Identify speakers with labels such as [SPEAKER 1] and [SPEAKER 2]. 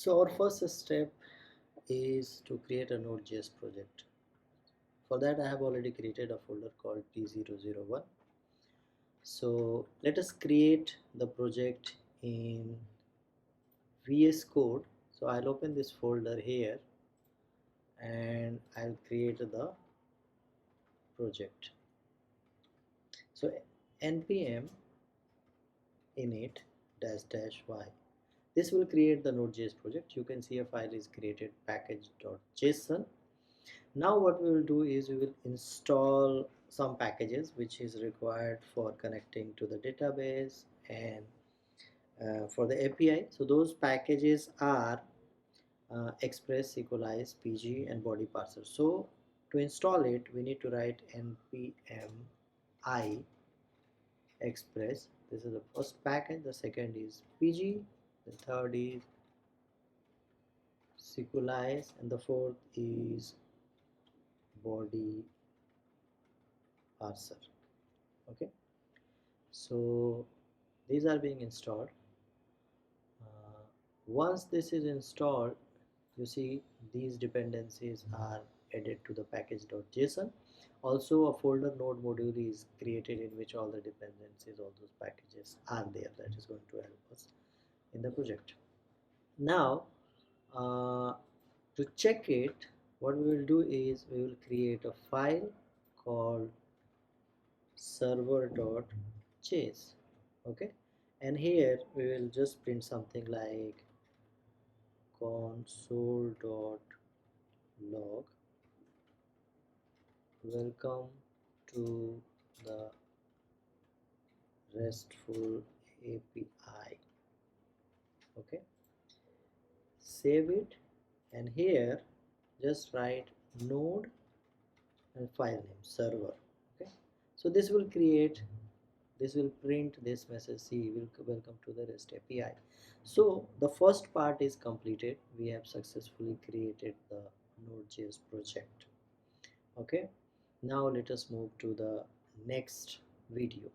[SPEAKER 1] So our first step is to create a Node.js project. For that I have already created a folder called T001. So let us create the project in VS Code. So I'll open this folder here and I'll create the project. So npm init dash dash y. This will create the Node.js project. You can see a file is created package.json. Now what we will do is we will install some packages which is required for connecting to the database and for the API. So those packages are Express, Equalize, PG and body parser. So to install it we need to write npm I express. This is the first package, the second is PG, the third is Sequelize, and the fourth is body parser. Okay, so these are being installed. Once this is installed, you see these dependencies are added to the package.json. Also a folder node module is created in which all the dependencies, all those packages are there. That is going to help us in the project. Now to check it, what we will do is we will create a file called server.js. Okay, and here we will just print something like console.log welcome to the RESTful API. Okay, save it, and here just write node and file name server. Okay, so this will create, this will print this message, see welcome to the REST API. So the first part is completed. We have successfully created the Node.js project. Okay, now let us move to the next video.